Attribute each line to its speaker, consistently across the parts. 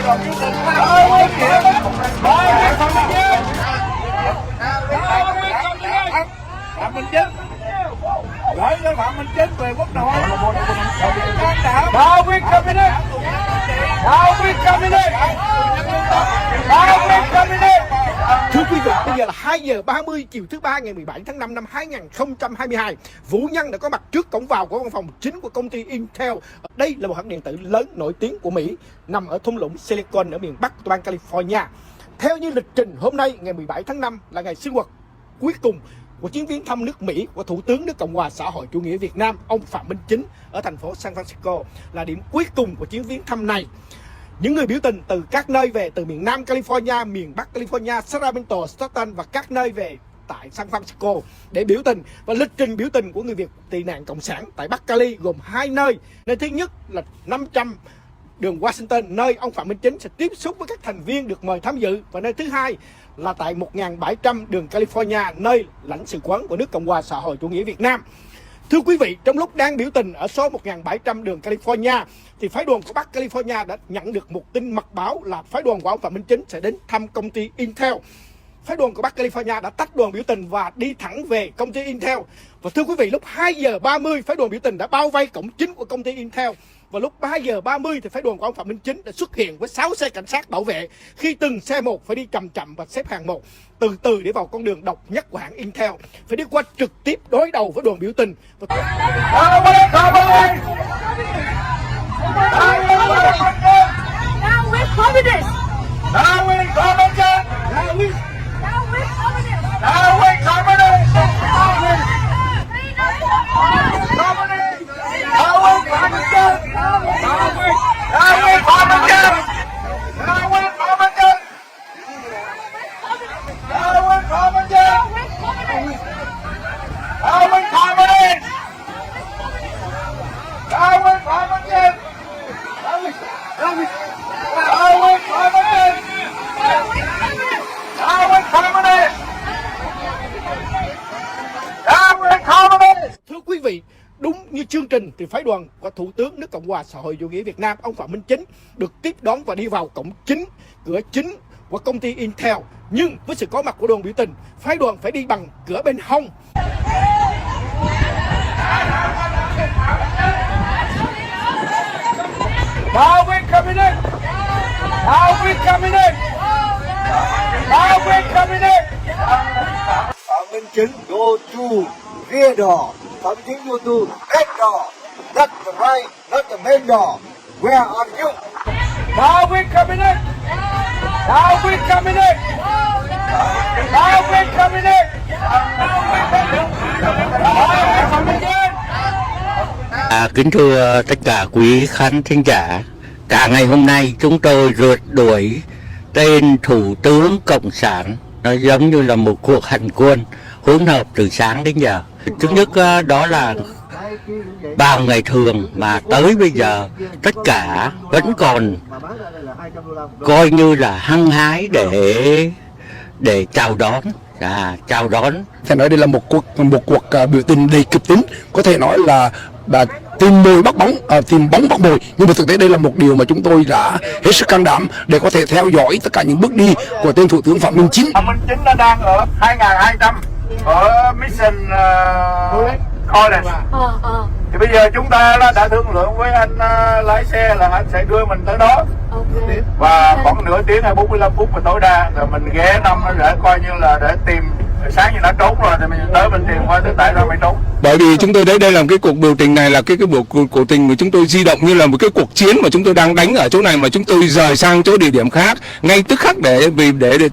Speaker 1: Phạm Minh Chính gửi cho Phạm Minh Chính về quốc nội. Now we coming in. Now we coming in. Now we coming in.
Speaker 2: Thưa quý vị, bây giờ là 2 giờ 30 chiều thứ ba ngày 17 tháng 5 năm 2022. Vũ Nhân đã có mặt trước cổng vào của văn phòng chính của công ty Intel. Đây là một hãng điện tử lớn nổi tiếng của Mỹ, nằm ở thung lũng Silicon ở miền Bắc của bang California. Theo như lịch trình, hôm nay ngày 17 tháng 5 là ngày sinh hoạt cuối cùng của chuyến viếng thăm nước Mỹ của Thủ tướng nước Cộng hòa xã hội chủ nghĩa Việt Nam, ông Phạm Minh Chính ở thành phố San Francisco, là điểm cuối cùng của chuyến viếng thăm này. Những người biểu tình từ các nơi về, từ miền Nam California, miền Bắc California, Sacramento, Stockton và các nơi về tại San Francisco để biểu tình. Và lịch trình biểu tình của người Việt tị nạn Cộng sản tại Bắc Cali gồm 2 nơi. Nơi thứ nhất là 500 đường Washington, nơi ông Phạm Minh Chính sẽ tiếp xúc với các thành viên được mời tham dự. Và nơi thứ hai là tại 1700 đường California, nơi lãnh sự quán của nước Cộng hòa xã hội chủ nghĩa Việt Nam. Thưa quý vị, trong lúc đang biểu tình ở số 1700 đường California thì phái đoàn của Bắc California đã nhận được một tin mật báo là phái đoàn của ông Phạm Minh Chính sẽ đến thăm công ty Intel. Phái đoàn của Bắc California đã tách đoàn biểu tình và đi thẳng về công ty Intel. Và thưa quý vị, lúc 2 giờ 30 phái đoàn biểu tình đã bao vây cổng chính của công ty Intel. Và lúc 3 giờ 30 thì phái đoàn của ông Phạm Minh Chính đã xuất hiện với 6 xe cảnh sát bảo vệ, khi từng xe một phải đi chậm chậm và xếp hàng một, từ từ để vào con đường độc nhất của hãng Intel, phải đi qua trực tiếp đối đầu với đoàn biểu tình. Thưa quý vị, đúng như chương trình thì phái đoàn của Thủ tướng nước Cộng hòa xã hội chủ nghĩa Việt Nam, ông Phạm Minh Chính, được tiếp đón và đi vào cổng chính, cửa chính của công ty Intel. Nhưng với sự có mặt của đoàn biểu tình, phái đoàn phải đi bằng cửa bên hông.
Speaker 1: Now we coming in. Now we coming in. Now we coming in.
Speaker 3: Phạm Minh Chính go to rear door. Phạm Minh Chính go to back door. Not the right, not the main door. Where are you?
Speaker 1: Now we coming in. Now we coming in. Now we coming in.
Speaker 4: Kính thưa tất cả quý khán thính giả, cả ngày hôm nay chúng tôi rượt đuổi tên Thủ tướng Cộng sản. Nó giống như là một cuộc hành quân hỗn hợp từ sáng đến giờ. Thứ nhất đó là vào ngày thường mà tới bây giờ tất cả vẫn còn coi như là hăng hái để chào đón. Chào đón.
Speaker 5: Phải nói đây là một cuộc biểu tình đầy kịch tính, có thể nói là tìm mồi bắt bóng, tìm bóng bắt mồi. Nhưng mà thực tế đây là một điều mà chúng tôi đã hết sức can đảm để có thể theo dõi tất cả những bước đi của tên Thủ tướng Phạm Minh Chính.
Speaker 1: Phạm Minh Chính nó đang ở 2200 ở Mission College. Thì bây giờ chúng ta đã thương lượng với anh lái xe là anh sẽ đưa mình tới đó. Và khoảng nửa tiếng hay 45 phút mà tối đa rồi mình ghé năm để coi như là để tìm. Sáng như đã trốn rồi thì mình tới mình tìm qua tới tại sao mày trốn.
Speaker 5: Bởi vì chúng tôi đây là cái cuộc biểu tình này là cái cuộc tình mà chúng tôi di động như là một cái cuộc chiến mà chúng tôi đang đánh ở chỗ này, mà chúng tôi rời sang chỗ địa điểm khác ngay tức khắc để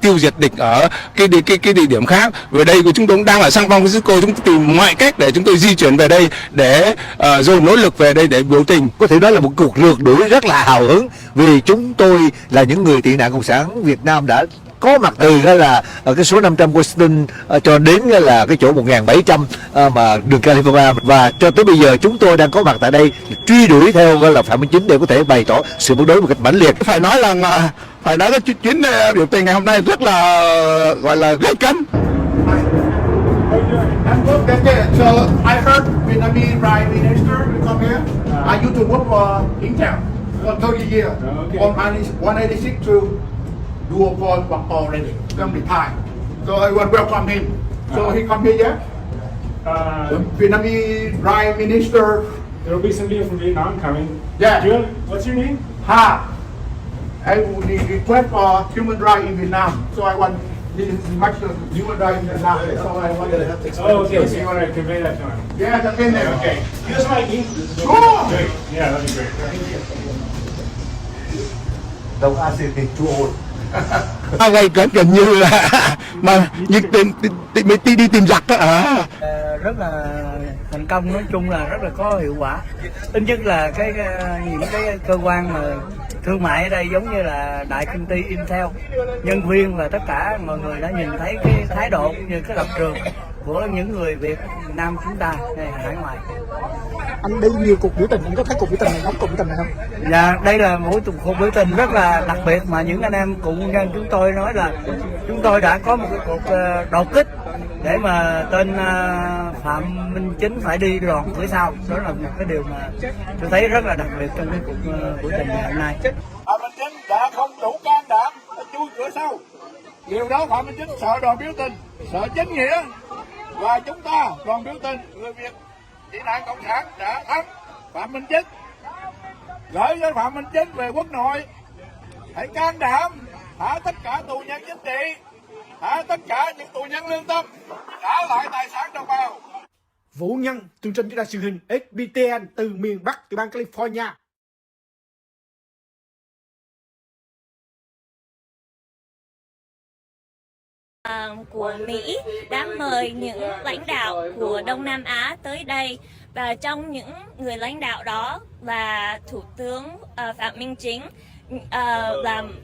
Speaker 5: tiêu diệt địch ở cái địa điểm khác. Về đây của chúng tôi đang ở San Francisco, chúng tôi tìm mọi cách để chúng tôi di chuyển về đây để rồi nỗ lực về đây để biểu tình.
Speaker 3: Có thể nói là một cuộc rượt đuổi rất là hào hứng, vì chúng tôi là những người tị nạn Cộng sản Việt Nam đã có mặt từ đó là ở cái số 500 Washington cho đến là cái chỗ 1700 mà đường California, và cho tới bây giờ chúng tôi đang có mặt tại đây truy đuổi theo là Phạm Minh Chính để có thể bày tỏ sự phản đối một cách mãnh liệt.
Speaker 5: Phải nói cái chuyến biểu tình ngày hôm nay rất là gọi là gay cấn.
Speaker 2: So I heard Vietnamese Prime Minister will come here. I used to work for Intel. got 30 years. From 186 to duopoly already. Come retired. So I want welcome him. So he come here, yeah? Vietnamese Prime Minister.
Speaker 6: There will be somebody from Vietnam coming.
Speaker 2: Yeah.
Speaker 6: Jun, what's your name?
Speaker 2: Ha. I would request for human rights in Vietnam. So I want this much human rights in Vietnam. So I want to explain.
Speaker 6: Oh, okay. So you want to convey that to him?
Speaker 2: Yeah, that's in there.
Speaker 6: Okay. You just like me?
Speaker 2: Sure.
Speaker 6: Great. Yeah, that'd be great. Thank you.
Speaker 3: Đông ASEAN thì chua ồn.
Speaker 5: Ngay gần như là mà như đi tìm giặc á.
Speaker 7: Rất là thành công, nói chung là rất là có hiệu quả. Ít nhất là những cái cơ quan mà thương mại ở đây giống như là đại công ty Intel, nhân viên và tất cả mọi người đã nhìn thấy cái thái độ cũng như cái lập trường của những người Việt Nam chúng ta hải ngoại.
Speaker 2: Anh đi nhiều cuộc biểu tình, anh có thấy cuộc biểu tình này, cuộc biểu tình này không?
Speaker 7: Dạ, đây là một cuộc biểu tình rất là đặc biệt mà những anh em cựu quân nhân chúng tôi nói là chúng tôi đã có một cái cuộc đột kích để mà tên Phạm Minh Chính phải đi đòn cửa sau. Đó là một cái điều mà tôi thấy rất là đặc biệt trong cái cuộc biểu tình ngày hôm nay.
Speaker 2: Phạm Minh Chính đã không đủ can đảm chui cửa sau. Điều đó Phạm Minh Chính sợ đoàn biểu tình, sợ chính nghĩa. Và chúng ta, đoàn biểu tình, người Việt tị nạn cộng sản đã thắng Phạm Minh Chính. Gửi cho Phạm Minh Chính về quốc nội. Hãy can đảm thả tất cả tù nhân chính trị, thả tất cả những tù nhân lương tâm, trả lại tài sản đồng bào. Vũ Nhân tường trình ra truyền hình SBTN từ miền Bắc, từ bang California.
Speaker 8: Của Mỹ đã mời những lãnh đạo của Đông Nam Á tới đây, và trong những người lãnh đạo đó là Thủ tướng Phạm Minh Chính, làm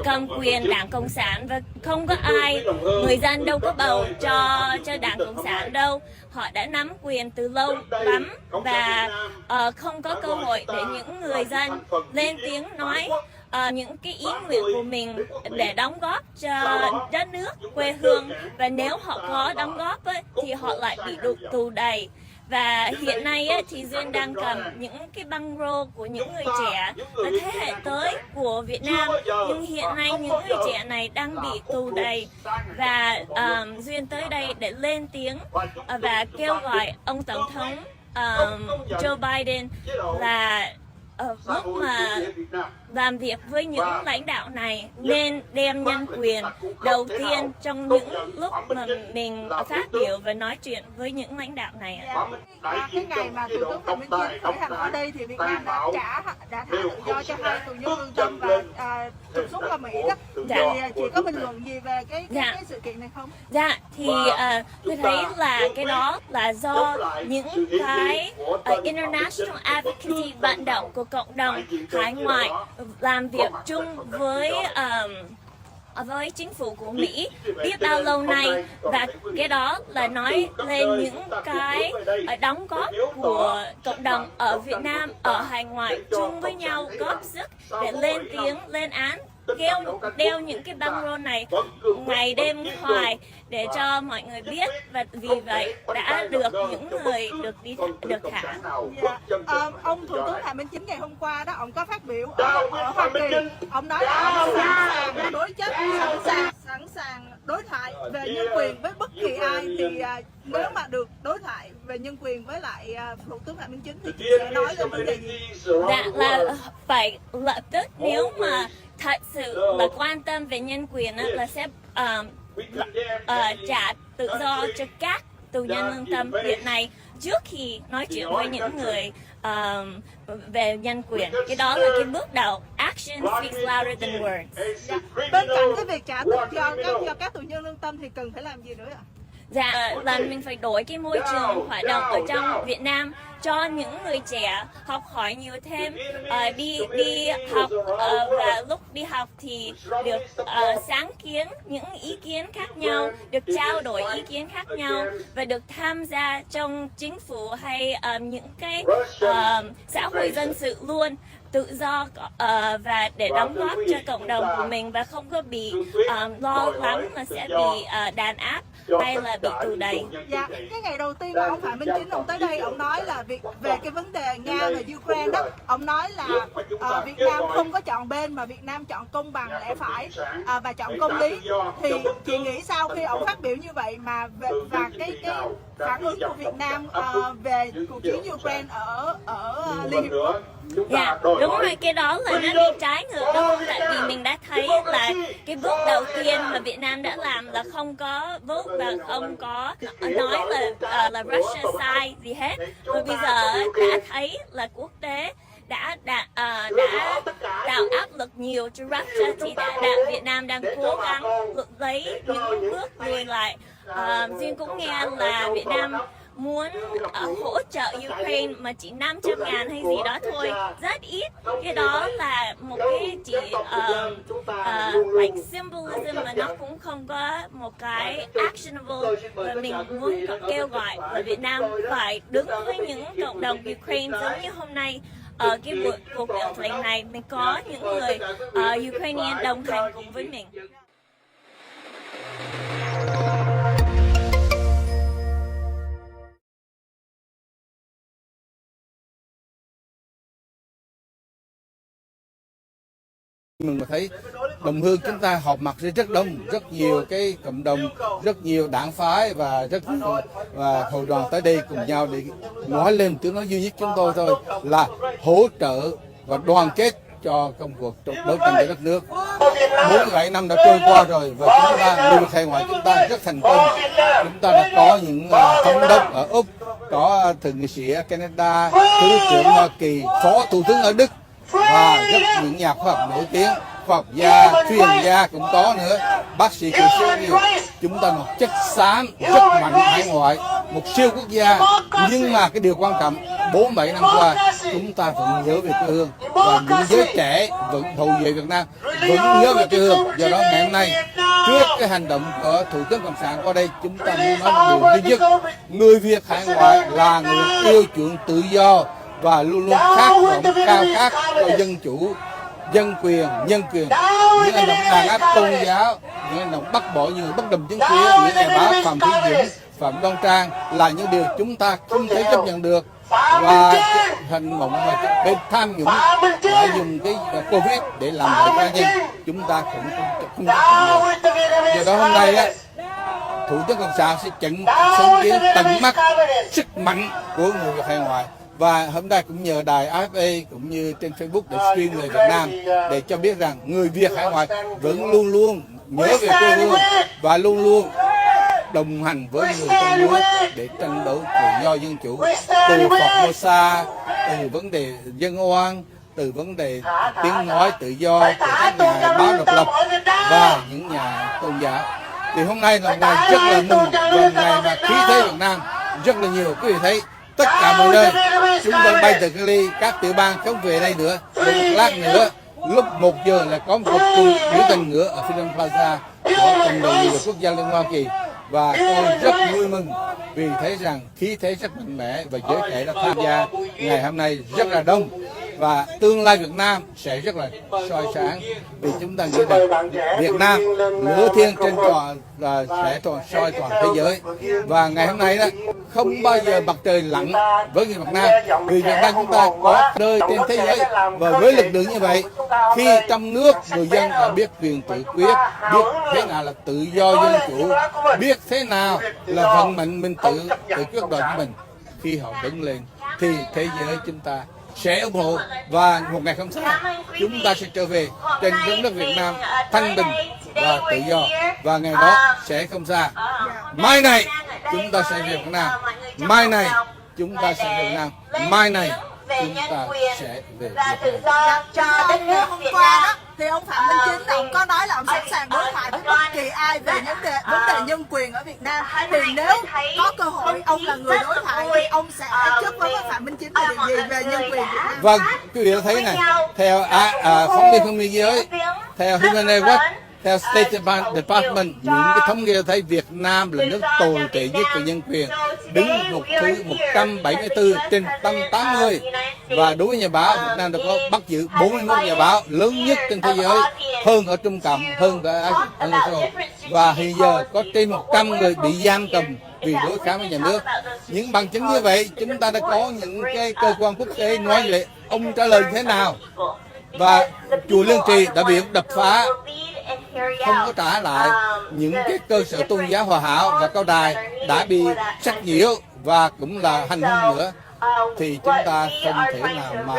Speaker 8: cầm quyền Đảng Cộng sản, và không có ai, người dân đâu có bầu cho Đảng Cộng sản đâu. Họ đã nắm quyền từ lâu lắm và không có cơ hội để những người dân lên tiếng nói những cái ý nguyện của mình để đóng góp cho đất nước, quê hương. Và nếu họ có đóng góp thì họ lại bị tù đầy. Và hiện nay thì Duyên đang cầm những cái băng rô của những người trẻ là thế hệ tới của Việt Nam, nhưng hiện nay những người trẻ này đang bị tù đầy. Và Duyên tới đây để lên tiếng và kêu gọi ông Tổng thống Joe Biden là lúc mà làm việc với những lãnh đạo này nên đem nhân quyền đầu tiên trong những lúc mà mình phát biểu và nói chuyện với những lãnh đạo này.
Speaker 9: Cái ngày mà Thủ tướng Phạm Minh Chính khởi hành ở đây thì Việt Nam đã thả tự do cho 2 tù nhân lương tâm và trục xuất qua Mỹ đó. Thì chị có bình luận gì về cái sự kiện này không?
Speaker 8: Dạ, thì tôi thấy là cái đó là do những cái international advocacy, vận động của cộng đồng hải ngoại làm việc chung với chính phủ của Mỹ biết bao lâu nay, và cái đó là nói lên những cái đóng góp của cộng đồng ở Việt Nam, ở hải ngoại chung với nhau góp sức để lên tiếng, lên án, đeo những cái băng rôn này ngày đêm hoài để cho mọi người biết, và vì vậy đã được những người được thả.
Speaker 9: Ông Thủ tướng Phạm Minh Chính ngày hôm qua đó, ông có phát biểu ở Hoa Kỳ, ông nói là ông sẵn sàng đối chất, sẵn sàng đối thoại về nhân quyền với bất kỳ ai. Thì nếu mà được đối thoại về nhân quyền với lại Thủ tướng Phạm Minh Chính thì chị sẽ nói về vấn đề gì?
Speaker 8: Dạ, là phải lập tức, nếu mà thật sự là quan tâm về nhân quyền là sẽ trả tự do cho các tù nhân lương tâm hiện nay trước khi nói chuyện với những người về nhân quyền. Cái đó là cái bước đầu. Action speaks louder than words.
Speaker 9: Bên cạnh cái việc trả tự do cho các tù nhân lương tâm thì cần phải làm gì nữa ạ?
Speaker 8: Dạ, là mình phải đổi cái môi trường hoạt động ở trong Việt Nam cho những người trẻ học hỏi nhiều thêm, đi học, và lúc đi học thì được sáng kiến những ý kiến khác nhau, được trao đổi ý kiến khác nhau, và được tham gia trong chính phủ hay những cái xã hội dân sự luôn, tự do và để đóng góp cho cộng đồng của mình, và không có bị lo lắng là sẽ bị đàn áp hay là bị tù đầy?
Speaker 9: Dạ, cái ngày đầu tiên mà ông Phạm Minh Chính ông tới đây, ông nói là về cái vấn đề Nga và Ukraine đó, ông nói là Việt Nam không có chọn bên mà Việt Nam chọn công bằng lẽ phải và chọn công lý. Thì chị nghĩ sao khi ông phát biểu như vậy và cái phản ứng của Việt Nam về cuộc chiến Ukraine ở Liên Hiệp Quốc?
Speaker 8: Dạ, đúng rồi, cái đó là nó đi trái ngược đâu, tại vì mình đã thấy là cái bước đầu tiên mà Việt Nam đã làm là không có vote và không có nói là Russia sai gì hết. Và bây giờ đã thấy là quốc tế đã tạo áp lực nhiều cho Russia, thì Việt Nam đang cố gắng lấy những bước lùi lại. Duyên cũng nghe là Việt Nam muốn hỗ trợ Ukraine mà chỉ 500.000 hay gì đó thôi, rất ít. Cái đó là một cái chỉ like symbolism mà nó cũng không có một cái actionable. Và mình muốn kêu gọi là Việt Nam phải đứng với những cộng đồng Ukraine giống như hôm nay. Ở cái cuộc biểu tình này mình có những người Ukrainian đồng hành cùng với mình.
Speaker 10: Mình mà thấy đồng hương chúng ta họp mặt rất đông, rất nhiều cái cộng đồng, rất nhiều đảng phái và hội đoàn tới đây cùng nhau để nói lên tiếng nói duy nhất chúng tôi thôi là hỗ trợ và đoàn kết cho công cuộc đấu tranh cho đất nước. 47 năm đã trôi qua rồi và chúng ta lưu khai ngoại chúng ta rất thành công. Chúng ta đã có những thống đốc ở Úc, có thượng nghị sĩ ở Canada, thứ trưởng Hoa Kỳ, phó thủ tướng ở Đức và rất những nhà khoa học nổi tiếng, khoa học gia, chuyên gia cũng có nữa, bác sĩ kỹ sư. Chúng ta một chất xám rất mạnh hải ngoại, một siêu quốc gia, nhưng mà cái điều quan trọng 47 năm qua chúng ta vẫn nhớ về quê hương và những giới trẻ vẫn hậu vệ Việt Nam vẫn nhớ về quê hương. Do đó ngày hôm nay trước cái hành động của Thủ tướng Cộng sản qua đây, chúng ta muốn nói một điều duy nhất: người Việt hải ngoại là người yêu chuộng tự do và luôn luôn khát vọng cao khát cho dân chủ, dân quyền, nhân quyền. Những hành động đàn áp tôn giáo, những hành động bắt bỏ những bất đồng chính kiến, những nhà báo Phạm Thúy Dũng, Phạm Đoan Trang là những điều chúng ta không thể chấp nhận được. Và hành động mà bên tham nhũng đã dùng cái Covid để làm lợi cá nhân, chúng ta cũng không chấp nhận được. Do đó hôm nay á, Thủ tướng Cộng sản sẽ chứng kiến tận mắt sức mạnh của người Việt hải ngoại. Và hôm nay cũng nhờ đài AFA cũng như trên Facebook để stream về Việt Nam để cho biết rằng người Việt hải ngoại vẫn luôn luôn nhớ về quê hương và luôn luôn đồng hành với người trong nước để tranh đấu tự do dân chủ, từ Formosa, từ vấn đề dân oan, từ vấn đề tiếng nói tự do của các nhà báo độc lập và những nhà tôn giáo. Thì hôm nay là ngày rất là mừng và ngày mà khí thế Việt Nam rất là nhiều. Quý vị thấy tất cả mọi nơi chúng tôi bay từ Cali, các tiểu bang không về đây nữa. Một lát nữa lúc 1 giờ là có một cuộc biểu tình nữa ở Freedom Plaza của cộng đồng người quốc gia Liên Hoa Kỳ. Và tôi rất vui mừng vì thấy rằng khí thế rất mạnh mẽ và giới trẻ đã tham gia ngày hôm nay rất là đông. Và tương lai Việt Nam sẽ rất là soi sáng vì chúng ta nghĩ rằng Việt Nam lửa thiên trên toàn là sẽ soi toàn thế giới. Và ngày hôm nay đó không bao giờ mặt trời lặn với người Việt Nam, vì Việt Nam chúng ta có nơi trên thế giới. Và với lực lượng như vậy, khi trong nước người dân đã biết quyền tự quyết, biết thế nào là tự do dân chủ, biết thế nào là vận mệnh mình tự quyết đoạt của mình, khi họ đứng lên thì thế giới chúng ta sẽ ủng hộ và một ngày không xa chúng ta sẽ trở về trên đất nước Việt Nam thanh bình và tự do, và ngày đó sẽ không xa. Mai này chúng ta sẽ về Việt Nam, mai này chúng ta sẽ về Việt Nam, mai này chúng ta sẽ về Việt Nam.
Speaker 9: Hôm qua đó thì ông Phạm Minh Chính ông có nói là ông sẵn sàng đối thoại với bất kỳ ai về vấn đề nhân quyền ở Việt Nam. Thì nếu có cơ hội ông là người đối thoại thì ông sẽ chất vấn với Phạm Minh Chính về điều gì về nhân quyền Việt Nam?
Speaker 10: Vâng, quý vị thấy này, theo phóng viên không biên giới, theo Human Rights Watch, theo State Department, những cái thống kê thấy Việt Nam là nước tồi tệ nhất về nhân quyền. đứng một thứ 174 trên 180. Và đối với nhà báo, Việt Nam đã có bắt giữ 41 nhà báo lớn nhất trên thế giới, hơn ở Trung Cộng, hơn ở Ấn Độ. Và hiện giờ có trên 100 người bị giam cầm vì đối kháng với nhà nước. Những bằng chứng như vậy, chúng ta đã có những cái cơ quan quốc tế nói vậy. Ông trả lời thế nào? Và chùa Liên Trì đã bị đập phá, không có trả lại. Những cái cơ sở tôn giáo Hòa Hảo và Cao Đài đã bị sách nhiễu và cũng là hành hung nữa. Thì chúng ta không thể nào mà,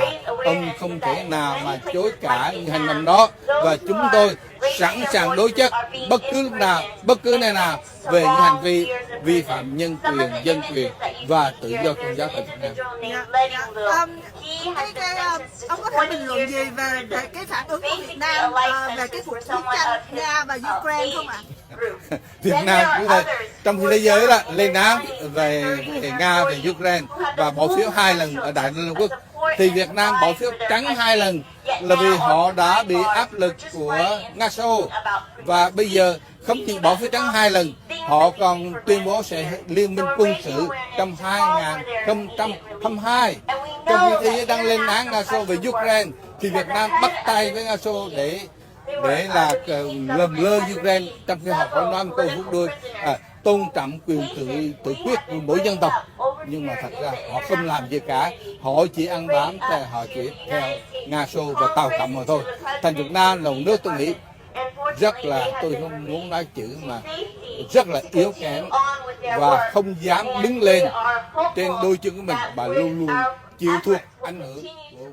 Speaker 10: ông không thể nào mà chối cãi những hành động đó. Và chúng tôi sẵn sàng đối chất bất cứ lúc nào, bất cứ nơi nào về những hành vi vi phạm nhân quyền, dân quyền và tự do tôn giáo tại Việt Nam.
Speaker 9: Ông có thể bình luận gì về cái phản ứng của Việt Nam về cái cuộc chiến tranh Nga và Ukraine không ạ?
Speaker 10: Việt Nam cũng vậy, trong khi thế giới là lên án về Nga, về Ukraine và bỏ phiếu 2 lần ở Đại Liên Hợp Quốc, thì Việt Nam bỏ phiếu trắng 2 lần là vì họ đã bị áp lực của Nga Xô. Và bây giờ không chỉ bỏ phiếu trắng 2 lần, họ còn tuyên bố sẽ liên minh quân sự trong 2022. Trong khi thế giới đang lên án Nga Xô về Ukraine, thì Việt Nam bắt tay với Nga Xô để là lầm lơ Ukraine, trong khi họ có nói một câu phút đuôi tôn trọng quyền tự quyết của mỗi dân tộc. Nhưng mà thật ra họ không làm gì cả, họ chỉ ăn bám, họ chỉ theo Nga Xô và Tàu Cộng mà thôi. Thành Việt Nam là một nước tôi nghĩ rất là, tôi không muốn nói chữ mà rất là yếu kém và không dám đứng lên trên đôi chân của mình, và luôn luôn chịu thua ảnh hưởng của